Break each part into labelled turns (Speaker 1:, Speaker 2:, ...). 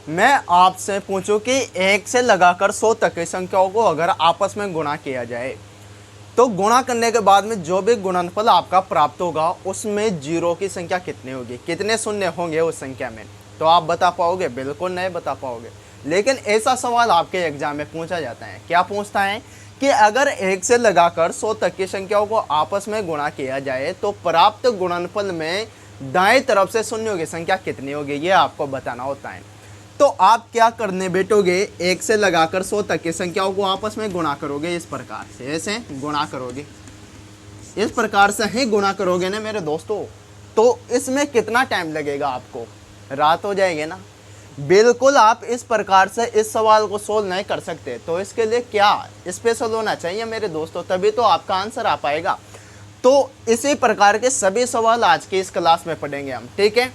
Speaker 1: मैं आपसे पूछूं कि 1 से लगाकर 100 तक की संख्याओं को अगर आपस में गुणा किया जाए तो गुणा करने के बाद में जो भी गुणनफल आपका प्राप्त होगा उसमें जीरो की संख्या कितनी होगी, कितने शून्य होंगे उस संख्या में। तो आप बता पाओगे? बिल्कुल नहीं बता पाओगे। लेकिन ऐसा सवाल आपके एग्जाम में पूछा जाता है। क्या पूछता है कि अगर 1 से लगाकर 100 तक की संख्याओं को आपस में गुणा किया जाए तो प्राप्त गुणनफल में दाएं तरफ से शून्यों की संख्या कितनी होगी, ये आपको बताना होता है। तो आप क्या करने बैठोगे, 1 से लगाकर 100 तक की संख्याओं को आपस में गुणा करोगे। इस प्रकार से ऐसे गुणा करोगे, इस प्रकार से ही गुणा करोगे ना मेरे दोस्तों। तो इसमें कितना टाइम लगेगा आपको? रात हो जाएगी ना। बिल्कुल आप इस प्रकार से इस सवाल को सोल्व नहीं कर सकते। तो इसके लिए क्या स्पेशल होना चाहिए मेरे दोस्तों, तभी तो आपका आंसर आ पाएगा। तो इसी प्रकार के सभी सवाल आज की इस क्लास में पढ़ेंगे हम, ठीक है।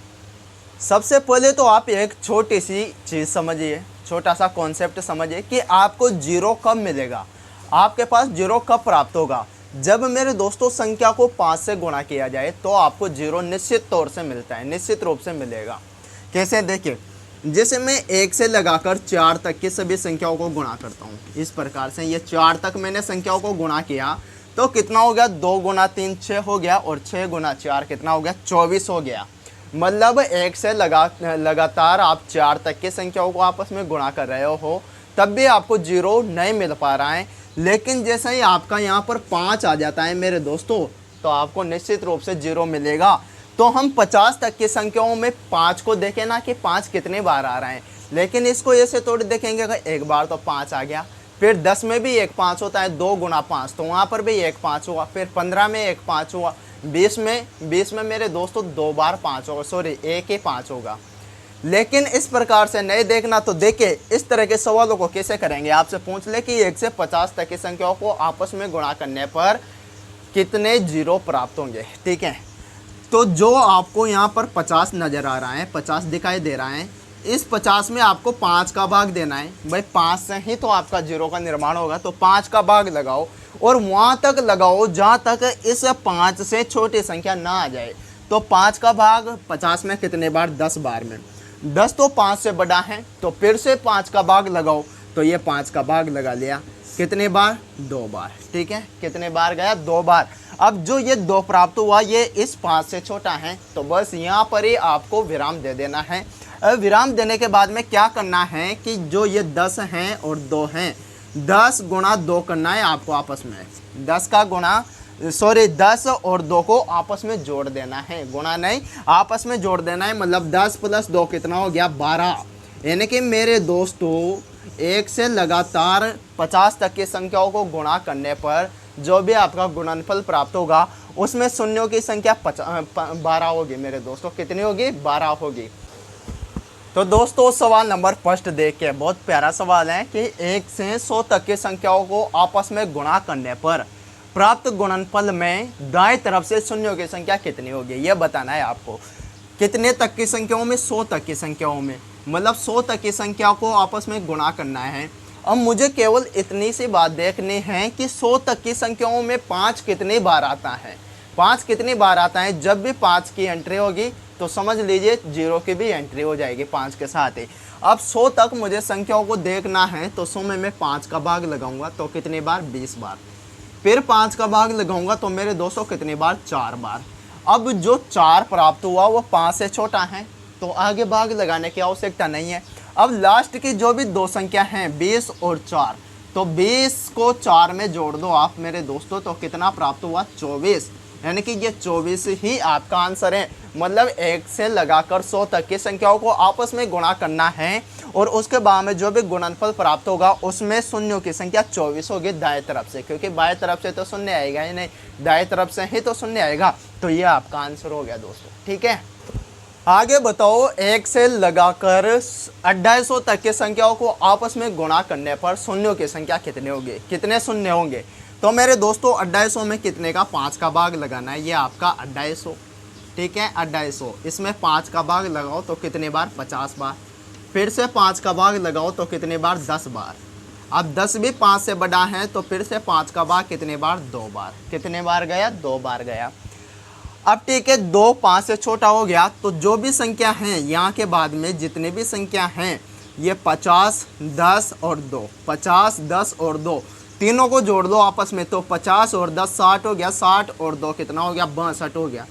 Speaker 1: सबसे पहले तो आप एक छोटी सी चीज़ समझिए, छोटा सा कॉन्सेप्ट समझिए कि आपको जीरो कब मिलेगा, आपके पास जीरो कब प्राप्त होगा। जब मेरे दोस्तों संख्या को 5 से गुणा किया जाए तो आपको जीरो निश्चित तौर से मिलता है, निश्चित रूप से मिलेगा। कैसे? देखिए, जैसे मैं 1 से लगाकर 4 तक की सभी संख्याओं को गुणा करता हूँ इस प्रकार से। ये 4 तक मैंने संख्याओं को गुणा किया तो कितना हो गया, 2 गुना 3 6 हो गया, और 6 गुना 4 कितना हो गया, 24 हो गया। मतलब 1 से लगातार आप 4 तक की संख्याओं को आपस में गुणा कर रहे हो तब भी आपको जीरो नहीं मिल पा रहा है। लेकिन जैसे ही आपका यहाँ पर 5 आ जाता है मेरे दोस्तों तो आपको निश्चित रूप से जीरो मिलेगा। तो हम 50 तक की संख्याओं में 5 को देखें ना कि 5 कितने बार आ रहा है, लेकिन इसको ऐसे थोड़ी देखेंगे कि एक बार तो 5 आ गया। फिर 10 में भी एक 5 होता है, 2 गुना 5, तो वहाँ पर भी एक 5 हुआ। फिर 15 में एक 5 हुआ। 20 में मेरे दोस्तों 2 बार 5 होगा, सॉरी एक ही 5 होगा। लेकिन इस प्रकार से नहीं देखना। तो देखिए इस तरह के सवालों को कैसे करेंगे। आपसे पूछ ले कि 1 से 50 तक की संख्याओं को आपस में गुणा करने पर कितने जीरो प्राप्त होंगे, ठीक है। तो जो आपको यहाँ पर 50 नज़र आ रहा है, 50 दिखाई दे रहा है, इस 50 में आपको 5 का भाग देना है। भाई 5 से ही तो आपका जीरो का निर्माण होगा। तो 5 का भाग लगाओ और वहाँ तक लगाओ जहाँ तक इस 5 से छोटी संख्या ना आ जाए। तो 5 का भाग 50 में कितने बार, 10 बार में। 10 तो 5 से बड़ा है, तो फिर से 5 का भाग लगाओ। तो ये 5 का भाग लगा लिया, कितने बार, 2 बार, ठीक है। कितने बार गया, 2 बार। अब जो ये 2 प्राप्त हुआ ये इस 5 से छोटा है, तो बस यहाँ पर ही आपको विराम दे देना है। विराम देने के बाद में क्या करना है कि जो ये 10 हैं और 2 हैं, 10 गुणा 2 करना है आपको आपस में। 10 और 2 को आपस में जोड़ देना है, गुणा नहीं, आपस में जोड़ देना है। मतलब 10 + 2 कितना हो गया, 12। यानी कि मेरे दोस्तों 1 से लगातार 50 तक की संख्याओं को गुणा करने पर जो भी आपका गुणनफल प्राप्त होगा उसमें शून्यों की संख्या 12 होगी मेरे दोस्तों। कितनी होगी, 12 होगी। तो दोस्तों सवाल नंबर फर्स्ट देख के बहुत प्यारा सवाल है कि 1 से 100 तक की संख्याओं को आपस में गुणा करने पर प्राप्त गुणनफल में दाएं तरफ से शून्यों की संख्या कितनी होगी, यह बताना है आपको। कितने तक की संख्याओं में, 100 तक की संख्याओं में। मतलब 100 तक की संख्या को आपस में गुणा करना है। अब मुझे केवल इतनी सी बात देखनी है कि 100 तक की संख्याओं में 5 कितनी बार आता है। 5 कितनी बार आता है, जब भी 5 की एंट्री होगी तो समझ लीजिए जीरो की भी एंट्री हो जाएगी 5 के साथ ही। अब 100 तक मुझे संख्याओं को देखना है तो 100 में मैं 5 का भाग लगाऊंगा तो कितनी बार, 20 बार। फिर 5 का भाग लगाऊंगा तो मेरे दोस्तों कितनी बार, 4 बार। अब जो 4 प्राप्त हुआ वो 5 से छोटा है तो आगे भाग लगाने की आवश्यकता नहीं है। अब लास्ट की जो भी 2 संख्या हैं 20 और 4, तो 20 को 4 में जोड़ दो आप मेरे दोस्तों, तो कितना प्राप्त हुआ, 24। यानी कि ये 24 ही आपका आंसर है। मतलब 1 से लगाकर 100 तक की संख्याओं को आपस में गुणा करना है और उसके बाद में जो भी गुणनफल प्राप्त होगा उसमें शून्यों की संख्या 24 होगी दाएं तरफ से, क्योंकि बाएं तरफ से तो शून्य आएगा ही नहीं, दाएं तरफ से ही तो शून्य आएगा। तो ये आपका आंसर हो गया दोस्तों, ठीक है। आगे बताओ, 1 से लगाकर 250 तक की संख्याओं को आपस में गुणा करने पर शून्यों की संख्या कितने होगी, कितने शून्य होंगे। तो मेरे दोस्तों 250 में कितने का, 5 का भाग लगाना है। ये आपका 250, ठीक है, 250। इसमें 5 का भाग लगाओ तो कितने बार, 50 बार। फिर से 5 का भाग लगाओ तो कितने बार, 10 बार। अब 10 भी 5 से बड़ा है तो फिर से 5 का भाग कितने बार, 2 बार। कितने बार गया, 2 बार गया। अब ठीक है, 2 5 से छोटा हो गया तो जो भी संख्या है यहाँ के बाद में जितने भी संख्या हैं ये 50, 10 और 2, 50, 10 और 2, तीनों को जोड़ दो आपस में तो 50 और 10 60 हो गया, 60 और 2 कितना हो गया, 62 हो गया।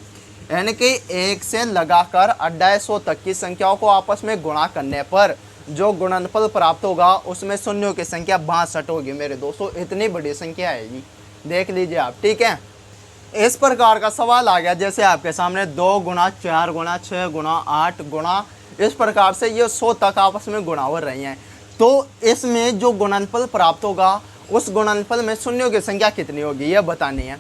Speaker 1: यानी कि 1 से लगाकर 250 तक की संख्याओं को आपस में गुणा करने पर जो गुणनफल प्राप्त होगा उसमें शून्यों की संख्या 62 होगी मेरे दोस्तों। इतनी बड़ी संख्या आएगी, देख लीजिए आप, ठीक है। इस प्रकार का सवाल आ गया जैसे आपके सामने 2 गुणा 4 गुणा 6 गुणा 8 गुणा, इस प्रकार से ये 100 तक आपस में गुणा हो रही हैं। तो इसमें जो गुणनफल प्राप्त होगा उस गुणनफल में शून्यों की संख्या कितनी होगी ये बतानी है।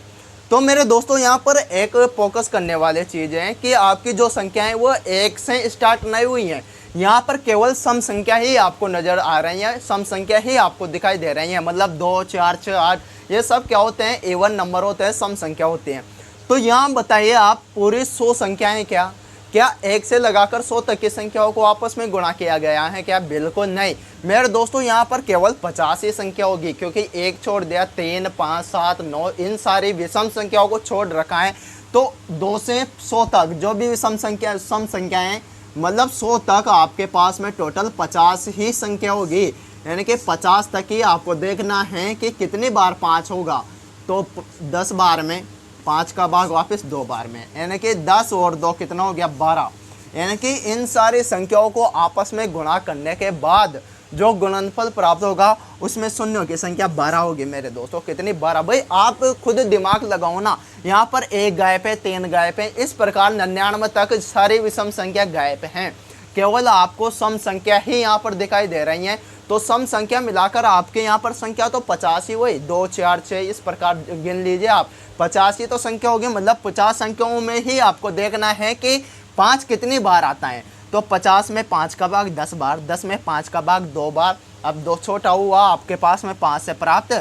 Speaker 1: तो मेरे दोस्तों यहाँ पर एक फोकस करने वाली चीज़ है कि आपकी जो संख्याएं वो 1 से स्टार्ट नहीं हुई हैं। यहाँ पर केवल सम संख्या ही आपको नज़र आ रही है, सम संख्या ही आपको दिखाई दे रही है। मतलब 2 4 6 8 ये सब क्या होते हैं, एवन नंबर होते हैं, सम संख्या होती हैं। तो यहाँ बताइए आप पूरी 100 संख्याएं क्या 1 से लगाकर 100 तक की संख्याओं को आपस में गुणा किया गया है क्या? बिल्कुल नहीं मेरे दोस्तों, यहाँ पर केवल 50 ही संख्या होगी, क्योंकि 1 छोड़ दिया, 3 5 7 9 इन सारी विषम संख्याओं को छोड़ रखा है। तो 2 से 100 तक जो भी सम संख्याएं मतलब 100 तक आपके पास में टोटल 50 ही संख्या होगी। यानी कि 50 तक ही आपको देखना है कि कितनी बार 5 होगा। तो 10 बार में 5 का भाग वापस 2 बार में, यानी कि 10 और 2 कितना हो गया, 12। यानी कि इन सारी संख्याओं को आपस में गुणा करने के बाद जो गुणनफल प्राप्त होगा उसमें शून्यों की संख्या 12 होगी मेरे दोस्तों। कितनी, 12। भाई आप खुद दिमाग लगाओ ना, यहाँ पर 1 गायब है, 3 गायब है, इस प्रकार 99 तक सारी विषम संख्या गायब हैं। केवल आपको सम संख्या ही यहाँ पर दिखाई दे रही हैं। तो सम संख्या मिलाकर आपके यहाँ पर संख्या तो 50 ही हुई, 2 4 6 इस प्रकार गिन लीजिए आप, 50 ही तो संख्या होगी। मतलब 50 संख्याओं में ही आपको देखना है कि 5 कितनी बार आता है। तो 50 में 5 का भाग 10 बार, 10 में 5 का भाग 2 बार। अब 2 छोटा हुआ आपके पास में 5 से प्राप्त,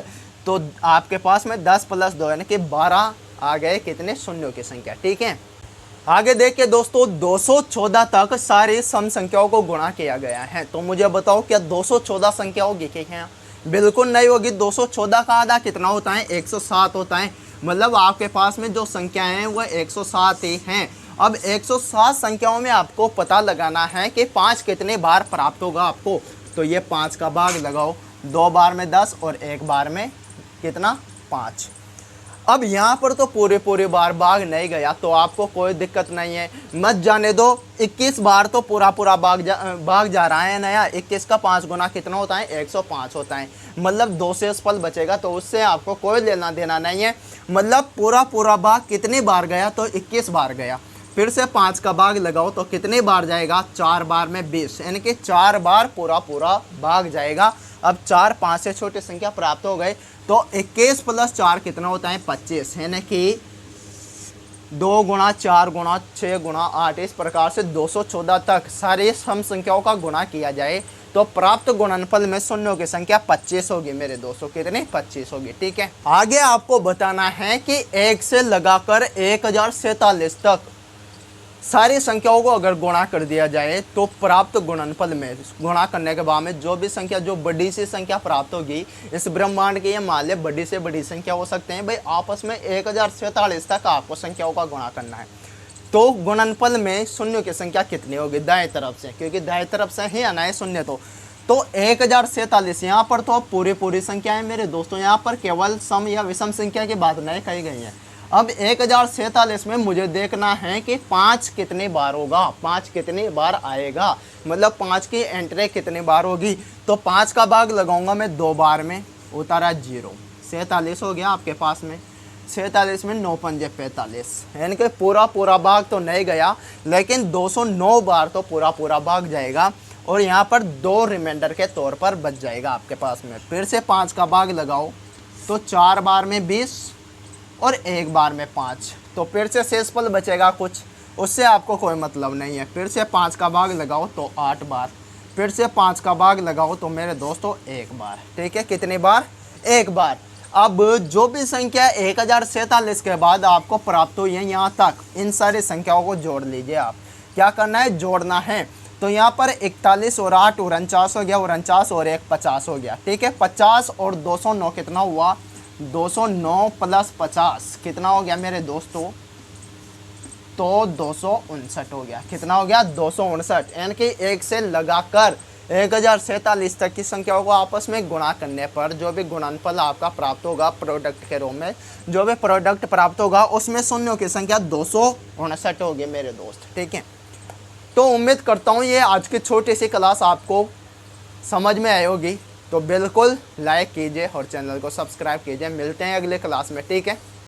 Speaker 1: तो आपके पास में 10 + 2 यानी कि 12 आ गए कितने, शून्यों की संख्या, ठीक है। आगे देखिए दोस्तों, 214 तक सारी सम संख्याओं को गुणा किया गया है। तो मुझे बताओ क्या 214 संख्या होगी क्या? बिल्कुल नहीं होगी। 214 का आधा कितना होता है, 107 होता है। मतलब आपके पास में जो संख्याएं हैं वह 107 ही हैं। अब 107 संख्याओं में आपको पता लगाना है कि 5 कितने बार प्राप्त होगा आपको। तो ये 5 का भाग लगाओ, 2 बार में 10 और 1 बार में कितना, 5। अब यहाँ पर तो पूरे बार भाग नहीं गया, तो आपको कोई दिक्कत नहीं है, मत जाने दो। 21 बार तो पूरा भाग जा रहा है नया। 21 का 5 गुना कितना होता है, 105 होता है। मतलब 2 से फल बचेगा, तो उससे आपको कोई लेना देना नहीं है। मतलब पूरा भाग कितनी बार गया, तो 21 बार गया। फिर से 5 का भाग लगाओ तो कितने बार जाएगा, 4 बार में 20, यानी कि 4 बार पूरा भाग जाएगा। अब 4 5 से छोटी संख्या प्राप्त हो गए। तो 21 + 4 कितना होता है, 25, यानी कि 2 गुणा 4 गुणा 6 गुणा 8 इस प्रकार से 214 तक सारी सम संख्याओं का गुणा किया जाए तो प्राप्त गुणनफल में शून्यों की संख्या 25 होगी मेरे दोस्तों। कितनी, 25 होगी, ठीक है। आगे आपको बताना है कि 1 से लगाकर 1047 तक सारी संख्याओं को अगर गुणा कर दिया जाए तो प्राप्त गुणनफल में गुणा करने के बाद में जो भी संख्या, जो बड़ी सी संख्या प्राप्त होगी इस ब्रह्मांड की, ये मान ले बड़ी से बड़ी संख्या हो सकते हैं भाई, आपस में 1047 तक आपको संख्याओं का गुणा करना है। तो गुणनफल में शून्यों की संख्या कितनी होगी, दाएं तरफ से, क्योंकि दाएं तरफ से ही आना है शून्य। तो 1047 यहाँ पर तो पूरी संख्या है मेरे दोस्तों। यहाँ पर केवल सम या विषम संख्या की बात नहीं कही गई है। अब 1047 में मुझे देखना है कि 5 कितनी बार होगा, 5 कितनी बार आएगा, मतलब 5 की एंट्री कितनी बार होगी। तो 5 का भाग लगाऊंगा मैं 2 बार में, उतारा 0, 47 हो गया आपके पास में। 47 में 9 पंजे 45, यानी कि पूरा भाग तो नहीं गया, लेकिन 209 बार तो पूरा भाग जाएगा। और यहाँ पर 2 रिमाइंडर के तौर पर बच जाएगा आपके पास में। फिर से 5 का भाग लगाओ तो 4 बार में 20 और 1 बार में 5, तो फिर से शेषफल बचेगा कुछ, उससे आपको कोई मतलब नहीं है। फिर से 5 का भाग लगाओ तो 8 बार, फिर से 5 का भाग लगाओ तो मेरे दोस्तों 1 बार, ठीक है। कितनी बार, 1 बार। अब जो भी संख्या 1047 के बाद आपको प्राप्त हुई है यहाँ तक, इन सारी संख्याओं को जोड़ लीजिए। आप क्या करना है, जोड़ना है। तो यहाँ पर 41 और 8 49 हो गया, 49 और 1 50 हो गया, ठीक है। 50 और 209 कितना हुआ, 209 + 50 कितना हो गया मेरे दोस्तों, तो 259 हो गया। कितना हो गया, 259, यानी कि 1 से लगाकर 1047 तक की संख्याओं को आपस में गुणा करने पर जो भी गुणनफल आपका प्राप्त होगा प्रोडक्ट के रूप में, जो भी प्रोडक्ट प्राप्त होगा उसमें शून्यों की संख्या 259 होगी मेरे दोस्त। ठीक है, तो उम्मीद करता हूँ ये आज की छोटी सी क्लास आपको समझ में आई होगी। तो बिल्कुल लाइक कीजिए और चैनल को सब्सक्राइब कीजिए। मिलते हैं अगले क्लास में। ठीक है।